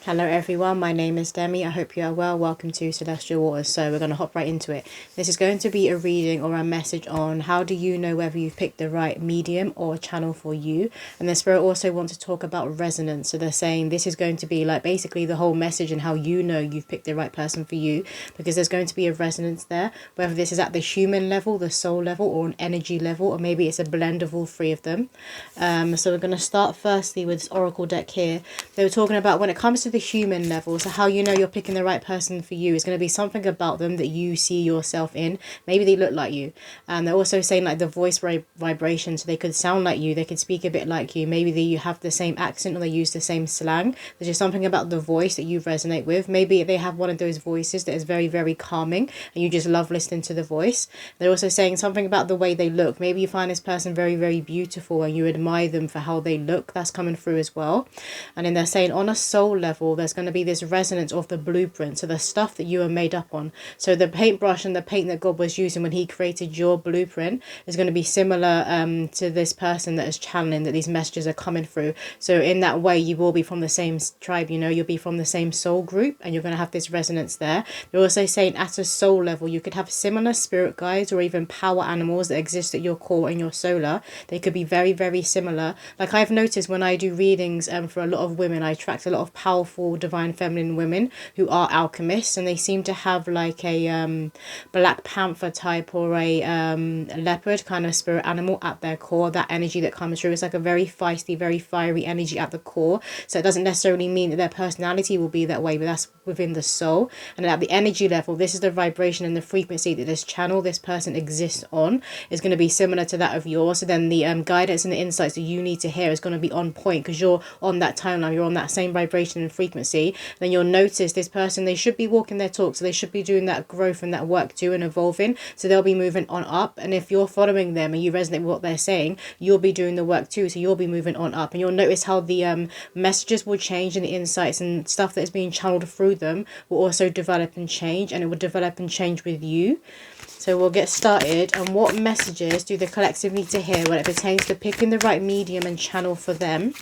Hello everyone, my name is Demi. I hope you are well. Welcome to Celestial Waters. So we're going to hop right into it. This is going to be a reading or a message on how do you know whether you've picked the right medium or channel for you. And the Spirit also wants to talk about resonance. So they're saying this is going to be like basically the whole message and how you know you've picked the right person for you, because there's going to be a resonance there, whether this is at the human level, the soul level, or an energy level, or maybe it's a blend of all three of them. So we're going to start firstly with this oracle deck here. They were talking about when it comes to the human level, so how you know you're picking the right person for you is going to be something about them that you see yourself in. Maybe they look like you, and they're also saying like the voice vibration, so they could sound like you, they could speak a bit like you, maybe you have the same accent or they use the same slang. There's just something about the voice that you resonate with. Maybe they have one of those voices that is very, very calming and you just love listening to the voice. They're also saying something about the way they look. Maybe you find this person very, very beautiful and you admire them for how they look. That's coming through as well. And then they're saying on a soul level, there's going to be this resonance of the blueprint, so the stuff that you are made up on. So the paintbrush and the paint that God was using when he created your blueprint is going to be similar to this person that is channeling, that these messages are coming through. So in that way you will be from the same tribe, you know, you'll be from the same soul group and you're going to have this resonance there. They're also saying at a soul level you could have similar spirit guides or even power animals that exist at your core in your solar. They could be very, very similar. Like I've noticed when I do readings for a lot of women, I attract a lot of powerful divine feminine women who are alchemists, and they seem to have like a black panther type or a leopard kind of spirit animal at their core. That energy that comes through is like a very feisty, very fiery energy at the core. So it doesn't necessarily mean that their personality will be that way, but that's within the soul. And at the energy level, this is the vibration and the frequency that this channel, this person exists on, is going to be similar to that of yours. So then the guidance and the insights that you need to hear is going to be on point because you're on that timeline, you're on that same vibration and frequency. Then you'll notice this person, they should be walking their talk, so they should be doing that growth and that work too and evolving, so they'll be moving on up. And if you're following them and you resonate with what they're saying, you'll be doing the work too, so you'll be moving on up. And you'll notice how the messages will change and the insights and stuff that is being channeled through them will also develop and change, and it will develop and change with you. So we'll get started. And what messages do the collective need to hear when it pertains to picking the right medium and channel for them?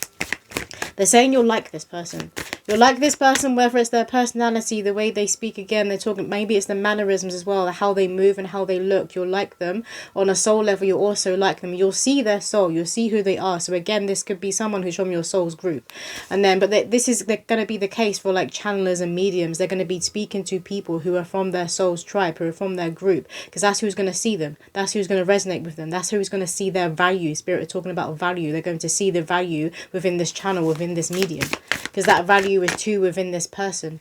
They're saying you'll like this person. You'll like this person, whether it's their personality, the way they speak, again, they're talking, maybe it's the mannerisms as well, how they move and how they look. You'll like them. On a soul level, you'll also like them. You'll see their soul. You'll see who they are. So again, this could be someone who's from your soul's group. And then, but this is going to be the case for like channelers and mediums. They're going to be speaking to people who are from their soul's tribe, who are from their group, because that's who's going to see them. That's who's going to resonate with them. That's who's going to see their value. Spirit are talking about value. They're going to see the value within this channel, within this medium, because that value is too within this person.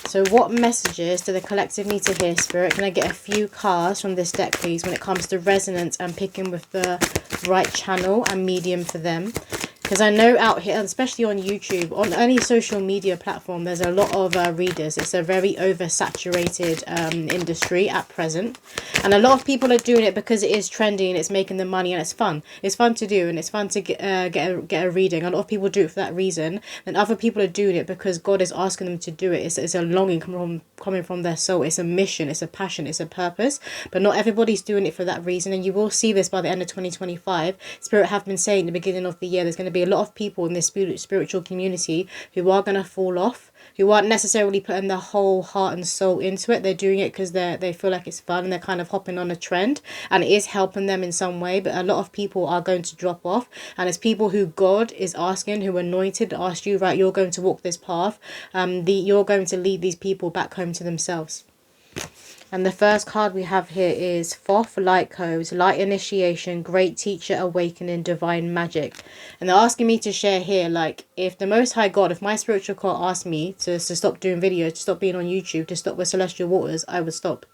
So what messages do the collective need to hear, Spirit? Can I get a few cards from this deck, please, when it comes to resonance and picking with the right channel and medium for them? Because I know out here, especially on YouTube, on any social media platform, there's a lot of readers. It's a very oversaturated industry at present. And a lot of people are doing it because it is trendy and it's making them money and it's fun. It's fun to do and it's fun to get a reading. A lot of people do it for that reason. And other people are doing it because God is asking them to do it. It's a longing coming from their soul. It's a mission. It's a passion. It's a purpose. But not everybody's doing it for that reason. And you will see this by the end of 2025. Spirit have been saying at the beginning of the year, there's going to be a lot of people in this spiritual community who are going to fall off, who aren't necessarily putting their whole heart and soul into it. They're doing it because they feel like it's fun and they're kind of hopping on a trend and it is helping them in some way. But a lot of people are going to drop off, and it's people who God is asking, who anointed, asked you, right, you're going to walk this path. You're going to lead these people back home to themselves. And the first card we have here is Thoth, Light Codes, Light Initiation, Great Teacher, Awakening, Divine Magic. And they're asking me to share here, like, if the Most High God, if my spiritual core asked me to stop doing videos, to stop being on YouTube, to stop with Celestial Waters, I would stop.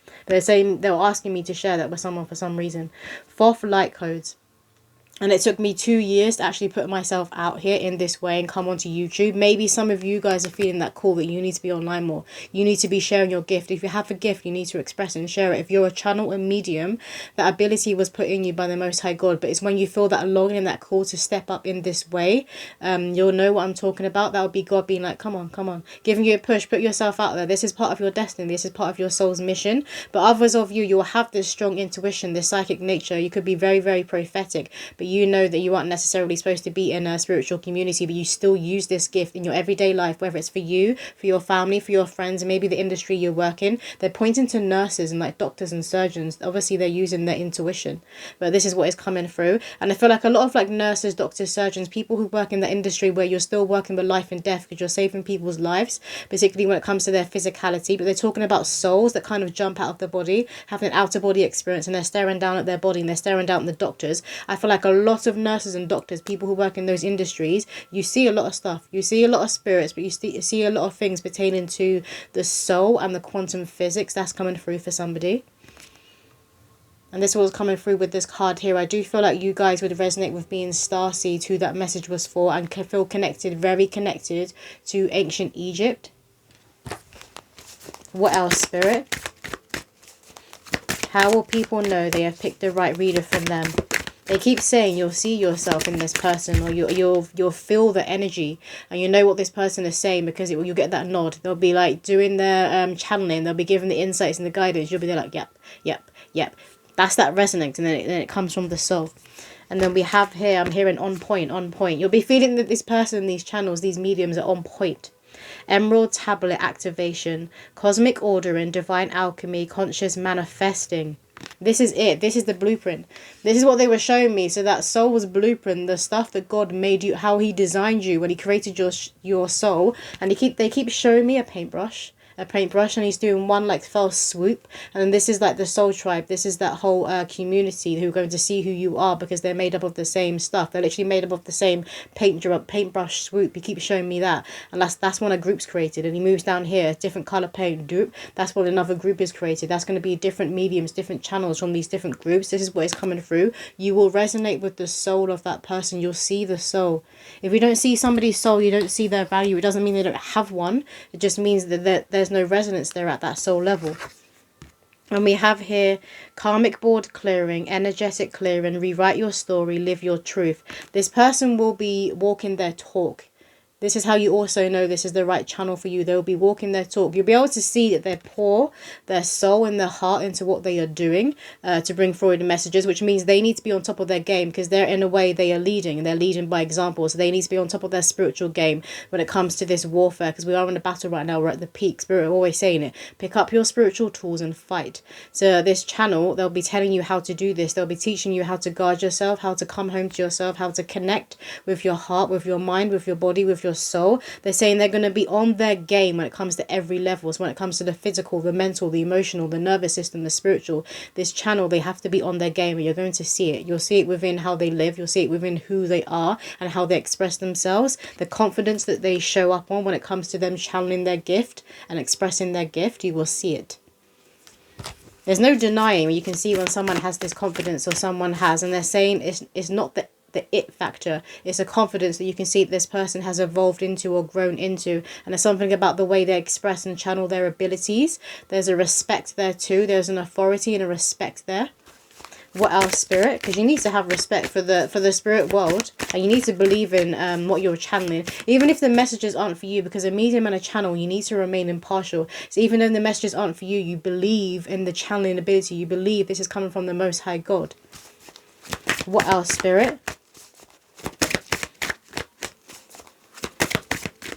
But they're saying, they were asking me to share that with someone for some reason. Thoth, Light Codes. And it took me 2 years to actually put myself out here in this way and come onto YouTube. Maybe some of you guys are feeling that call that you need to be online more. You need to be sharing your gift. If you have a gift, you need to express it and share it. If you're a channel and medium, that ability was put in you by the Most High God. But it's when you feel that longing and that call to step up in this way, you'll know what I'm talking about. That would be God being like, come on, giving you a push. Put yourself out there. This is part of your destiny. This is part of your soul's mission. But others of you, you'll have this strong intuition, this psychic nature. You could be very, very prophetic, but you know that you aren't necessarily supposed to be in a spiritual community, but you still use this gift in your everyday life, whether it's for you, for your family, for your friends, and maybe the industry you work in. They're pointing to nurses and like doctors and surgeons. Obviously they're using their intuition, but this is what is coming through. And I feel like a lot of like nurses, doctors, surgeons, people who work in the industry where you're still working with life and death because you're saving people's lives, particularly when it comes to their physicality, but they're talking about souls that kind of jump out of the body, have an outer body experience, and they're staring down at their body and they're staring down at the doctors. I feel like a lot of nurses and doctors, people who work in those industries, you see a lot of stuff. You see a lot of spirits, but you see a lot of things pertaining to the soul and the quantum physics. That's coming through for somebody. And this was coming through with this card here. I do feel like you guys would resonate with being starseed, who that message was for, and can feel connected, very connected to ancient Egypt. What else, Spirit? How will people know they have picked the right reader from them? They keep saying you'll see yourself in this person, or you'll feel the energy, and you know what this person is saying because you'll get that nod. They'll be like doing their channeling. They'll be giving the insights and the guidance. You'll be there like, yep, yep, yep. That's that resonance, and then it comes from the soul. And then we have here, I'm hearing on point, on point. You'll be feeling that this person, these channels, these mediums are on point. Emerald tablet activation, cosmic ordering, divine alchemy, conscious manifesting. This is it. This is the blueprint. This is what they were showing me. So that soul's blueprint, the stuff that God made you, how he designed you when he created your soul. And they keep showing me a paintbrush, and he's doing one like fell swoop. And then this is like the soul tribe. This is that whole community who are going to see who you are because they're made up of the same stuff. They're literally made up of the same paintbrush swoop. He keeps showing me that, and that's when a group's created. And he moves down here, different color paint group. That's when another group is created. That's going to be different mediums, different channels from these different groups. This is what is coming through. You will resonate with the soul of that person. You'll see the soul. If you don't see somebody's soul, you don't see their value. It doesn't mean they don't have one. It just means that there's no resonance there at that soul level. And we have here karmic board clearing, energetic clearing, rewrite your story, live your truth. This person will be walking their talk. This is how you also know this is the right channel for you. They'll be walking their talk. You'll be able to see that they pour their soul and their heart into what they are doing to bring forward the messages, which means they need to be on top of their game because they're, in a way, they are leading, and they're leading by example. So they need to be on top of their spiritual game when it comes to this warfare, because we are in a battle right now. We're at the peak. Spirit always saying it. Pick up your spiritual tools and fight. So this channel, they'll be telling you how to do this. They'll be teaching you how to guard yourself, how to come home to yourself, how to connect with your heart, with your mind, with your body, with your soul. They're saying they're going to be on their game when it comes to every level. So when it comes to the physical, the mental, the emotional, the nervous system, the spiritual, this channel, they have to be on their game, and you're going to see it. You'll see it within how they live. You'll see it within who they are and how they express themselves. The confidence that they show up on when it comes to them channeling their gift and expressing their gift, you will see it. There's no denying. You can see when someone has this confidence, or someone has, and they're saying it's not the it factor. It's a confidence that you can see this person has evolved into or grown into, and there's something about the way they express and channel their abilities. There's a respect there too. There's an authority and a respect there. What else, Spirit? Because you need to have respect for the spirit world, and you need to believe in what you're channeling, even if the messages aren't for you. Because a medium and a channel, you need to remain impartial. So even though the messages aren't for you, you believe in the channeling ability. You believe this is coming from the Most High God. What else, Spirit?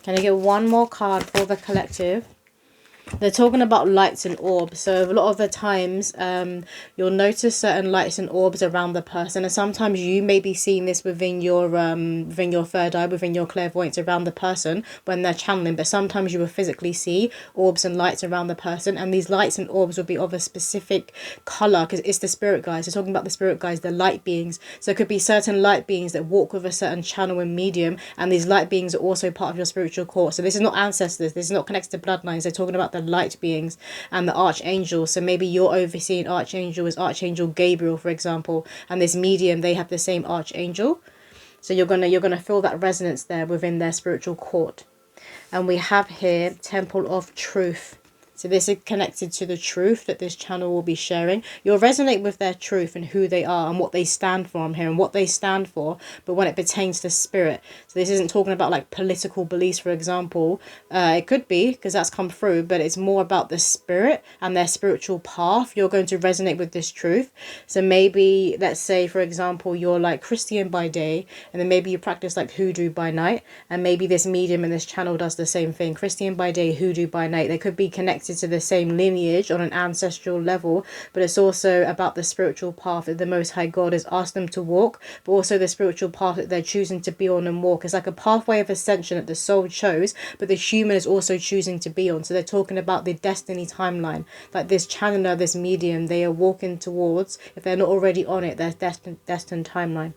Can I get one more card for the collective? They're talking about lights and orbs. So a lot of the times you'll notice certain lights and orbs around the person, and sometimes you may be seeing this within your third eye, within your clairvoyance around the person when they're channeling. But sometimes you will physically see orbs and lights around the person, and these lights and orbs will be of a specific color because it's the spirit guides. They're talking about the spirit guides, the light beings. So it could be certain light beings that walk with a certain channel and medium, and these light beings are also part of your spiritual core. So this is not ancestors, this is not connected to bloodlines. They're talking about the light beings and the archangel. So maybe you're overseeing archangel is Archangel Gabriel, for example, and this medium, they have the same archangel. So you're gonna feel that resonance there within their spiritual court. And we have here Temple of Truth. So this is connected to the truth that this channel will be sharing. You'll resonate with their truth and who they are and what they stand for. I'm hearing what they stand for, but when it pertains to spirit. So this isn't talking about like political beliefs, for example. It could be, because that's come through, but it's more about the spirit and their spiritual path. You're going to resonate with this truth. So maybe, let's say, for example, you're like Christian by day, and then maybe you practice like hoodoo by night, and maybe this medium in this channel does the same thing. Christian by day, hoodoo by night. They could be connected to the same lineage on an ancestral level, but it's also about the spiritual path that the Most High God has asked them to walk, but also the spiritual path that they're choosing to be on and walk. It's like a pathway of ascension that the soul chose, but the human is also choosing to be on. So they're talking about the destiny timeline, like this channeler, this medium, they are walking towards, if they're not already on it, their destined timeline.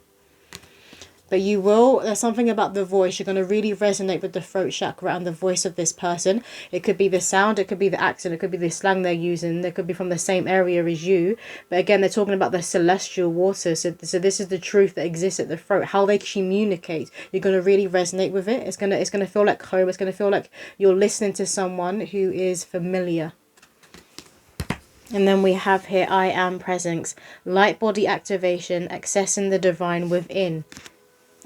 But you will, there's something about the voice, you're going to really resonate with the throat chakra and the voice of this person. It could be the sound, it could be the accent, it could be the slang they're using, they could be from the same area as you. But again, they're talking about the celestial waters. So this is the truth that exists at the throat, how they communicate. You're going to really resonate with it. It's going to feel like home. It's going to feel like you're listening to someone who is familiar. And then we have here, I am presence, light body activation, accessing the divine within.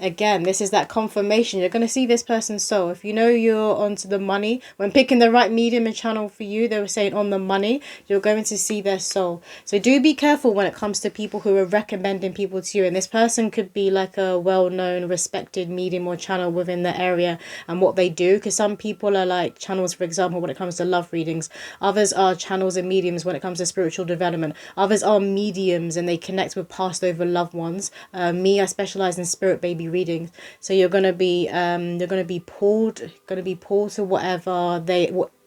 Again, this is that confirmation. You're going to see this person's soul. If you know you're onto the money, when picking the right medium and channel for you, they were saying on the money, you're going to see their soul. So do be careful when it comes to people who are recommending people to you. And this person could be like a well-known, respected medium or channel within the area and what they do. Because some people are like channels, for example, when it comes to love readings. Others are channels and mediums when it comes to spiritual development. Others are mediums and they connect with passed over loved ones. Me, I specialize in spirit baby readings, so you're gonna be pulled to what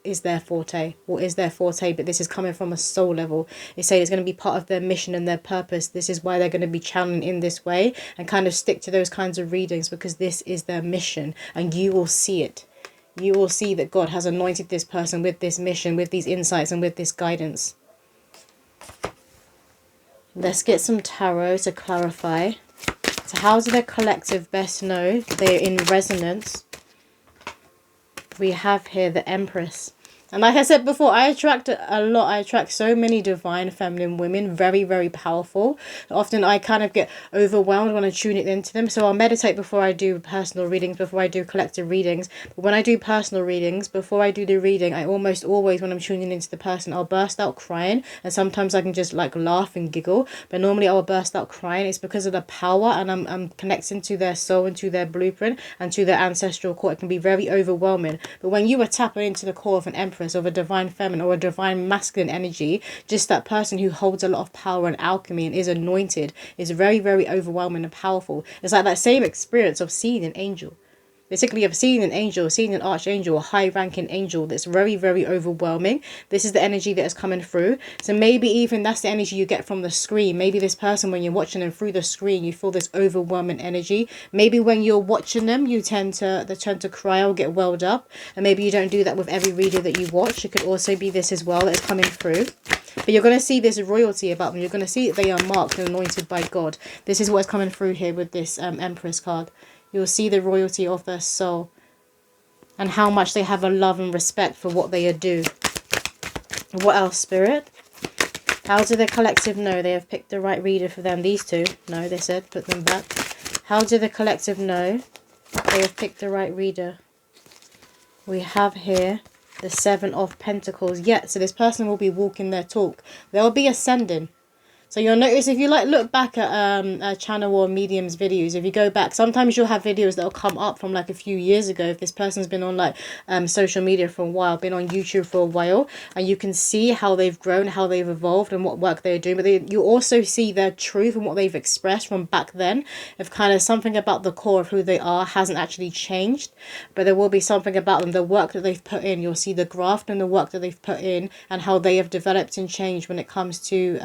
is their forte, but this is coming from a soul level. They say it's going to be part of their mission and their purpose. This is why they're going to be channeling in this way and kind of stick to those kinds of readings, because this is their mission, and you will see it. You will see that God has anointed this person with this mission, with these insights and with this guidance. Let's get some tarot to clarify. So how do the collective best know they're in resonance? We have here the Empress. And like I said before, I attract a lot. I attract so many divine feminine women, very, very powerful. Often I kind of get overwhelmed when I tune it into them. So I'll meditate before I do personal readings, before I do collective readings. But when I do personal readings, before I do the reading, I almost always, when I'm tuning into the person, I'll burst out crying. And sometimes I can just like laugh and giggle. But normally I will burst out crying. It's because of the power, and I'm connecting to their soul and to their blueprint and to their ancestral core. It can be very overwhelming. But when you are tapping into the core of an Empress, of a divine feminine or a divine masculine energy, just that person who holds a lot of power and alchemy and is anointed, is very, very overwhelming and powerful. It's like that same experience of seeing an angel. Basically, of seeing an angel, seeing an archangel, a high-ranking angel that's very, very overwhelming. This is the energy that is coming through. So maybe even that's the energy you get from the screen. Maybe this person, when you're watching them through the screen, you feel this overwhelming energy. Maybe when you're watching them, they tend to cry or get welled up. And maybe you don't do that with every reader that you watch. It could also be this as well that's coming through. But you're going to see this royalty about them. You're going to see that they are marked and anointed by God. This is what's coming through here with this Empress card. You'll see the royalty of their soul and how much they have a love and respect for what they do. What else, Spirit? How do the collective know they have picked the right reader for them? These two. No, they said put them back. How do the collective know they have picked the right reader? We have here the Seven of Pentacles. Yeah, so this person will be walking their talk. They'll be ascending. So you'll notice if you like look back at a channel or medium's videos, if you go back, sometimes you'll have videos that'll come up from like a few years ago. If this person's been on like social media for a while, been on YouTube for a while, and you can see how they've grown, how they've evolved and what work they're doing. But you also see their truth and what they've expressed from back then. If kind of something about the core of who they are hasn't actually changed, but there will be something about them, the work that they've put in. You'll see the graft and the work that they've put in and how they have developed and changed when it comes to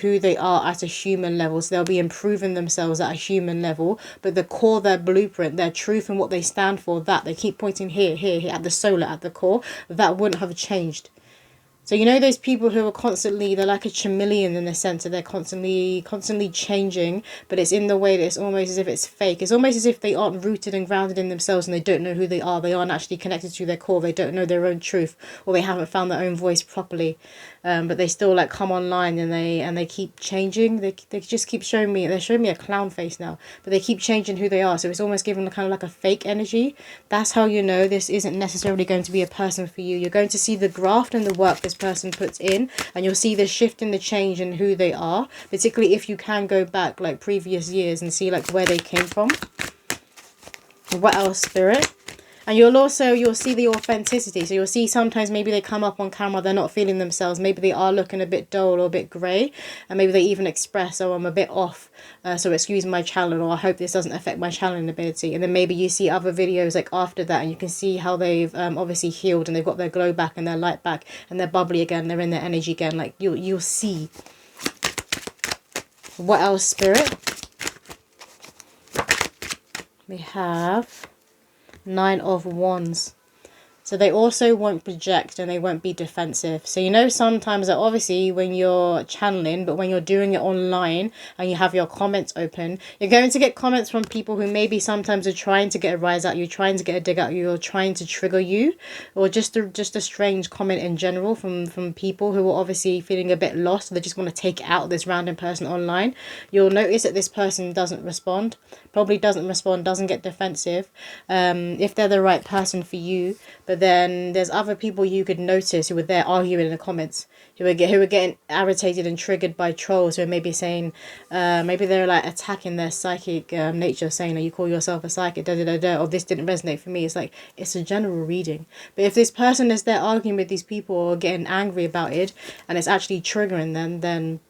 who they are at a human level. So they'll be improving themselves at a human level, but the core, their blueprint, their truth and what they stand for, that they keep pointing here at the solar, at the core, that wouldn't have changed. So you know those people who are constantly, they're like a chameleon in the sense that they're constantly changing, but it's in the way that it's almost as if it's fake. It's almost as if they aren't rooted and grounded in themselves and they don't know who they are. They aren't actually connected to their core. They don't know their own truth, or they haven't found their own voice properly. But they still like come online and they keep changing. They just keep showing me, they're showing me a clown face now, but they keep changing who they are. So it's almost giving kind of like a fake energy. That's how you know this isn't necessarily going to be a person for you. You're going to see the graft and the work this person puts in, and you'll see the shift and the change in who they are, particularly if you can go back like previous years and see like where they came from. What else, Spirit? And you'll see the authenticity. So you'll see sometimes maybe they come up on camera, they're not feeling themselves. Maybe they are looking a bit dull or a bit grey. And maybe they even express, oh, I'm a bit off. So excuse my channel, or I hope this doesn't affect my channeling ability. And then maybe you see other videos like after that, and you can see how they've obviously healed and they've got their glow back and their light back and they're bubbly again. They're in their energy again. Like you'll see. What else, Spirit? We have 9 of Wands. So they also won't project and they won't be defensive. So you know sometimes that obviously when you're channeling, but when you're doing it online and you have your comments open, you're going to get comments from people who maybe sometimes are trying to get a rise out you, trying to get a dig out you, or trying to trigger you, or just a strange comment in general from people who are obviously feeling a bit lost. They just want to take out this random person online. You'll notice that this person doesn't respond, doesn't get defensive, if they're the right person for you. But then there's other people you could notice who were there arguing in the comments, who were getting irritated and triggered by trolls who are maybe saying, maybe they're like attacking their psychic nature, saying that you call yourself a psychic, or this didn't resonate for me. It's like, it's a general reading. But if this person is there arguing with these people or getting angry about it, and it's actually triggering them, then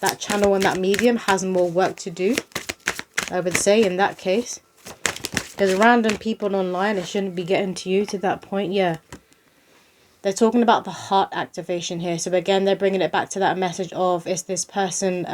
that channel and that medium has more work to do, I would say, in that case. Because random people online, it shouldn't be getting to you to that point. Yeah. They're talking about the heart activation here. So again, they're bringing it back to that message of, is this person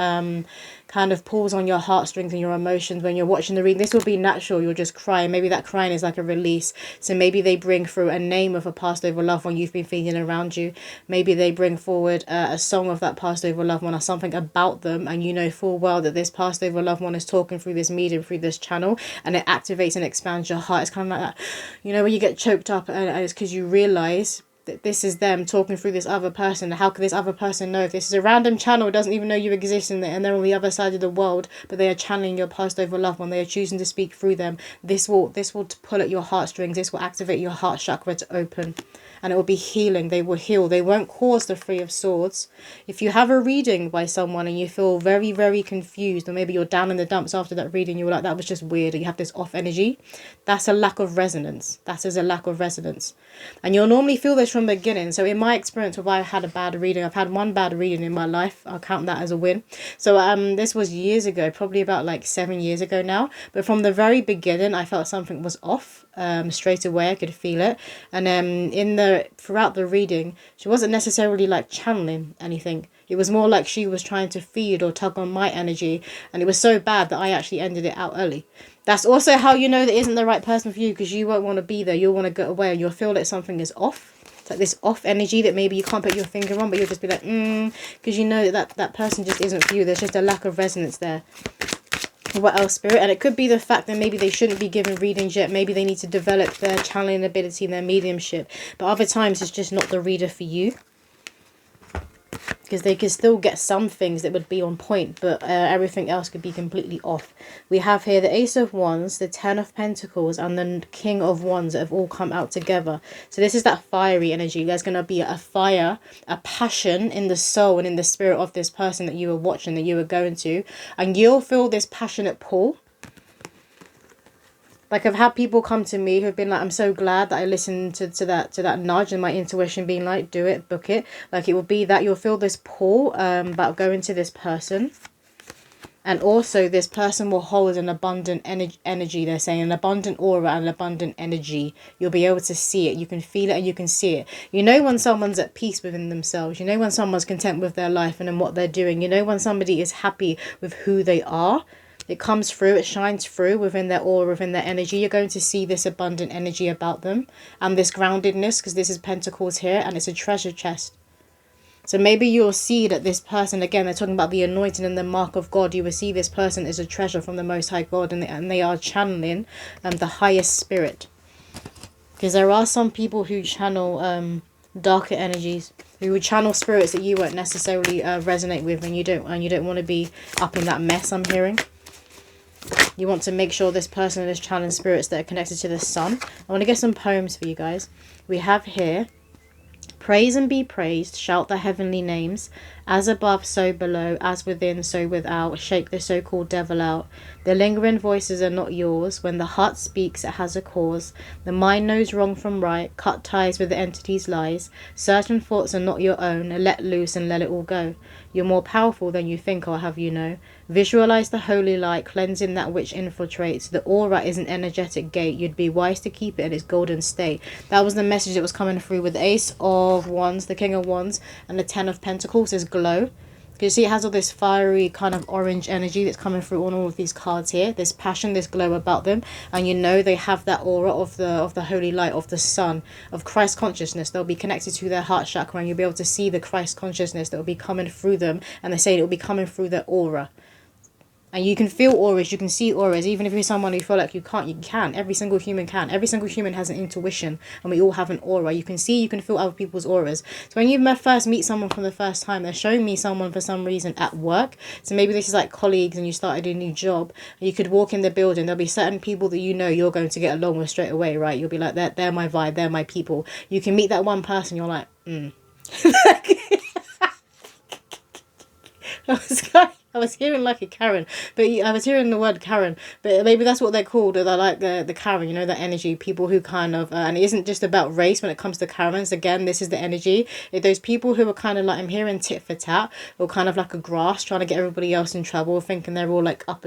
kind of pulls on your heartstrings and your emotions when you're watching the reading. This will be natural. You'll just cry. Maybe that crying is like a release. So maybe they bring through a name of a passed over loved one you've been feeling around you. Maybe they bring forward a song of that passed over loved one, or something about them. And you know full well that this passed over loved one is talking through this medium, through this channel. And it activates and expands your heart. It's kind of like that, you know, when you get choked up and it's because you realise that this is them talking through this other person. How could this other person know if this is a random channel, doesn't even know you exist in there, and they're on the other side of the world, but they are channeling your past over loved one. They are choosing to speak through them. This will pull at your heartstrings. This will activate your heart chakra to open, and it will be healing. They will heal. They won't cause the Three of Swords. If you have a reading by someone and you feel very, very confused, or maybe you're down in the dumps after that reading, you're like, that was just weird, or you have this off energy, that's a lack of resonance. That is a lack of resonance. And you'll normally feel this from the beginning. So in my experience, if I had a bad reading, I've had one bad reading in my life, I'll count that as a win. So this was years ago, probably about like 7 years ago now. But from the very beginning, I felt something was off. Straight away I could feel it. And throughout the reading, she wasn't necessarily like channeling anything. It was more like she was trying to feed or tug on my energy, and it was so bad that I actually ended it out early. That's also how you know that isn't the right person for you, because you won't want to be there. You'll want to get away, and you'll feel that something is off. It's like this off energy that maybe you can't put your finger on, but you'll just be like, because you know that person just isn't for you. There's just a lack of resonance there. What else, Spirit? And it could be the fact that maybe they shouldn't be given readings yet. Maybe they need to develop their channeling ability and their mediumship. But other times it's just not the reader for you, because they could still get some things that would be on point, but everything else could be completely off. We have here the Ace of Wands, the Ten of Pentacles, and the King of Wands that have all come out together. So this is that fiery energy. There's going to be a fire, a passion in the soul and in the spirit of this person that you are watching, that you are going to, and you'll feel this passionate pull. Like, I've had people come to me who've been like, I'm so glad that I listened to that nudge and my intuition being like, do it, book it. Like, it will be that you'll feel this pull about going to this person. And also, this person will hold an abundant energy. They're saying an abundant aura and an abundant energy. You'll be able to see it. You can feel it and you can see it. You know when someone's at peace within themselves. You know when someone's content with their life and in what they're doing. You know when somebody is happy with who they are. It comes through, it shines through within their aura, within their energy. You're going to see this abundant energy about them. And this groundedness, because this is Pentacles here, and it's a treasure chest. So maybe you'll see that this person, again, they're talking about the anointing and the mark of God. You will see this person is a treasure from the Most High God, and they are channeling the highest spirit. Because there are some people who channel darker energies, who would channel spirits that you won't necessarily resonate with, and you don't want to be up in that mess. I'm hearing. You want to make sure this person is channeling spirits that are connected to the sun. I want to get some poems for you guys. We have here, praise and be praised, shout the heavenly names, as above so below, as within so without, shake the so-called devil out. The lingering voices are not yours, when the heart speaks it has a cause. The mind knows wrong from right, cut ties with the entity's lies. Certain thoughts are not your own, let loose and let it all go. You're more powerful than you think, I'll have you know. Visualize the holy light, cleansing that which infiltrates. The aura is an energetic gate. You'd be wise to keep it in its golden state. That was the message that was coming through with the Ace of Wands, the King of Wands, and the Ten of Pentacles is glow. You see, it has all this fiery kind of orange energy that's coming through on all of these cards here. This passion, this glow about them, and you know they have that aura of the holy light, of the sun, of Christ consciousness. They'll be connected to their heart chakra, and you'll be able to see the Christ consciousness that will be coming through them. And they say it will be coming through their aura. And you can feel auras, you can see auras, even if you're someone who feel like you can't, you can. Every single human can. Every single human has an intuition, and we all have an aura. You can see, you can feel other people's auras. So when you first meet someone for the first time, they're showing me someone for some reason at work. So maybe this is like colleagues and you started a new job. You could walk in the building, there'll be certain people that you know you're going to get along with straight away, right? You'll be like, they're my vibe, they're my people. You can meet that one person, you're like, I was hearing like a Karen, but I was hearing the word Karen, but maybe that's what they're called. They're like the Karen, you know, that energy, people who kind of, and it isn't just about race when it comes to Karens. Again, this is the energy. Those people who are kind of like, I'm hearing tit for tat, or kind of like a grass, trying to get everybody else in trouble, thinking they're all like up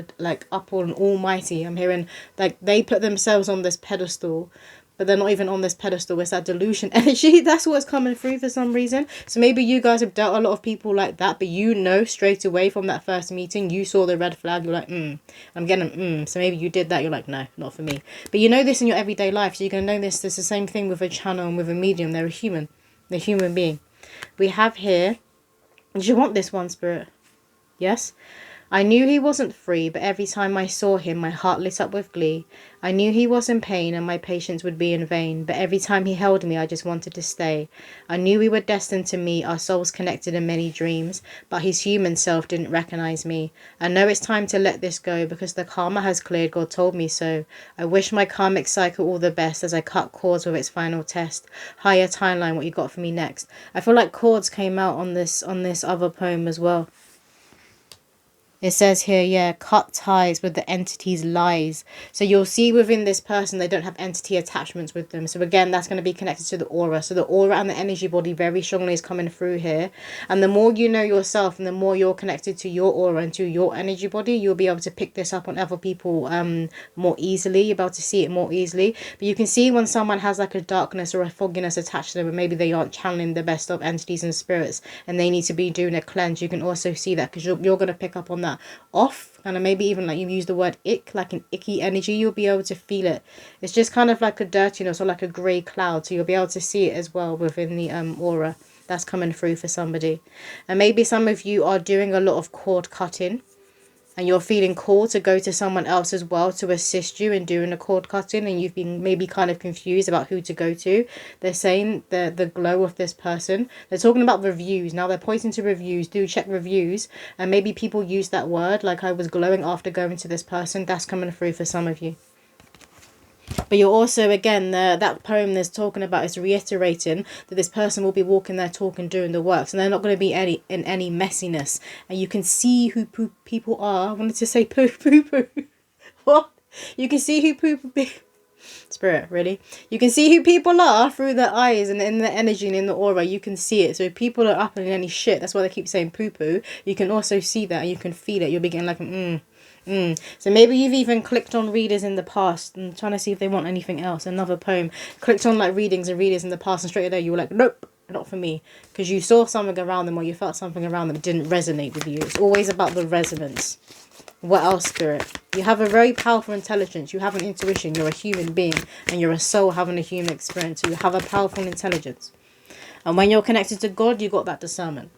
and almighty. I'm hearing like they put themselves on this pedestal, but they're not even on this pedestal. It's that delusion energy. That's what's coming through for some reason. So maybe you guys have dealt a lot of people like that, but you know straight away from that first meeting, you saw the red flag. You're like, I'm getting So maybe you did that. You're like, no, not for me. But you know this in your everyday life. So you're going to know this. It's the same thing with a channel and with a medium. They're a human. They're a human being. We have here, do you want this one, Spirit? Yes? I knew he wasn't free, but every time I saw him, my heart lit up with glee. I knew he was in pain and my patience would be in vain, but every time he held me, I just wanted to stay. I knew we were destined to meet, our souls connected in many dreams, but his human self didn't recognize me. I know it's time to let this go because the karma has cleared, God told me so. I wish my karmic cycle all the best as I cut cords with its final test. Higher timeline, what you got for me next? I feel like chords came out on this other poem as well. It says here, yeah, cut ties with the entity's lies. So you'll see within this person, they don't have entity attachments with them. So again, that's going to be connected to the aura. So the aura and the energy body very strongly is coming through here. And the more you know yourself and the more you're connected to your aura and to your energy body, you'll be able to pick this up on other people more easily. You'll be able to see it more easily. But you can see when someone has like a darkness or a fogginess attached to them, and maybe they aren't channeling the best of entities and spirits and they need to be doing a cleanse. You can also see that because you're going to pick up on that off, and maybe even like you use the word ick, like an icky energy, you'll be able to feel it. It's just kind of like a dirtiness or like a grey cloud, so you'll be able to see it as well within the aura that's coming through for somebody. And maybe some of you are doing a lot of cord cutting and you're feeling called to go to someone else as well to assist you in doing the cord cutting, and you've been maybe kind of confused about who to go to. They're saying the glow of this person. They're talking about reviews. Now they're pointing to reviews. Do check reviews. And maybe people use that word, like I was glowing after going to this person. That's coming through for some of you. But you're also, again, that poem that's talking about is reiterating that this person will be walking their talk and doing the works, and they're not going to be in any messiness. And you can see who people are. I wanted to say poo. What? You can see who Spirit, really? You can see who people are through their eyes and in the energy and in the aura. You can see it. So if people are up in any shit, that's why they keep saying poo. You can also see that and you can feel it. You'll be getting like, So maybe you've even clicked on readers in the past and trying to see if they want anything else. Another poem. Clicked on like readings and readers in the past, and straight away you were like, nope, not for me. Because you saw something around them or you felt something around them that didn't resonate with you. It's always about the resonance. What else, Spirit? You have a very powerful intelligence. You have an intuition. You're a human being and you're a soul having a human experience. So you have a powerful intelligence. And when you're connected to God, you got that discernment.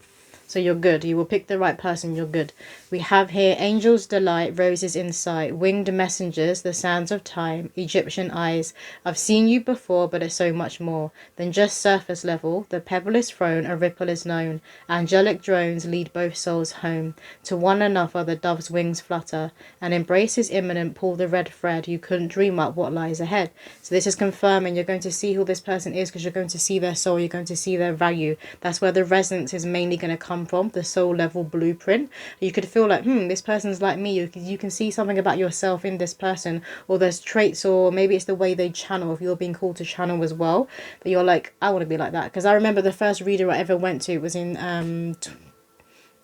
So you're good. You will pick the right person. You're good. We have here angels' delight, roses in sight, winged messengers, the sands of time, Egyptian eyes. I've seen you before, but it's so much more than just surface level. The pebble is thrown, a ripple is known. Angelic drones lead both souls home. To one another the dove's wings flutter. An embrace is imminent, pull the red thread. You couldn't dream up what lies ahead. So this is confirming you're going to see who this person is, because you're going to see their soul, you're going to see their value. That's where the resonance is mainly going to come from, the soul level blueprint. You could feel like, this person's like me. You can see something about yourself in this person, or there's traits, or maybe it's the way they channel, if you're being called to channel as well, but you're like, I want to be like that. Because I remember the first reader I ever went to was in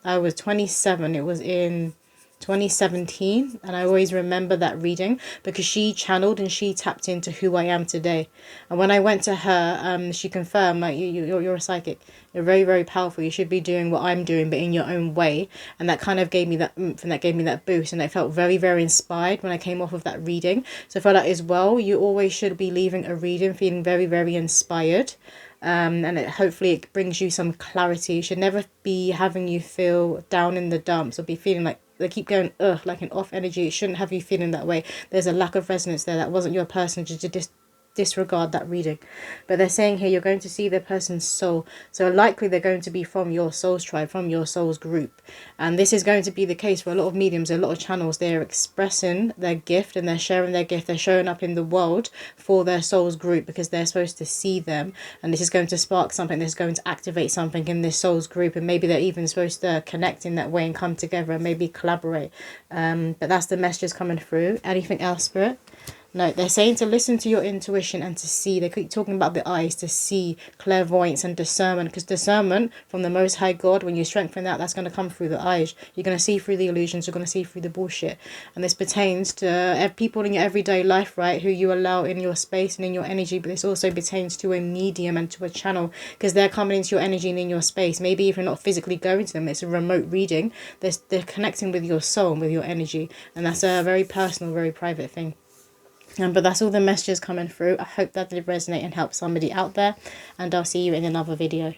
I was 27. It was in 2017, and I always remember that reading because she channeled and she tapped into who I am today. And when I went to her, she confirmed, like, you're a psychic, you're very, very powerful, you should be doing what I'm doing but in your own way. And that kind of gave me that oomph, and that gave me that boost, and I felt very, very inspired when I came off of that reading. So for that as well, you always should be leaving a reading feeling very, very inspired. And hopefully it brings you some clarity. It should never be having you feel down in the dumps or be feeling like they keep going like an off energy. It shouldn't have you feeling that way. There's a lack of resonance there. That wasn't your person. Just disregard that reading. But they're saying here you're going to see the person's soul, so likely they're going to be from your soul's tribe, from your soul's group. And this is going to be the case for a lot of mediums, a lot of channels. They're expressing their gift and they're sharing their gift. They're showing up in the world for their soul's group because they're supposed to see them, and this is going to spark something. This is going to activate something in this soul's group, and maybe they're even supposed to connect in that way and come together and maybe collaborate. But that's the messages coming through. Anything else, Spirit? No, they're saying to listen to your intuition and to see. They keep talking about the eyes, to see, clairvoyance and discernment. Because discernment from the Most High God, when you strengthen that, that's going to come through the eyes. You're going to see through the illusions. You're going to see through the bullshit. And this pertains to people in your everyday life, right? Who you allow in your space and in your energy. But this also pertains to a medium and to a channel. Because they're coming into your energy and in your space. Maybe if you're not physically going to them, it's a remote reading. They're connecting with your soul and with your energy. And that's a very personal, very private thing. But that's all the messages coming through. I hope that did resonate and help somebody out there. And I'll see you in another video.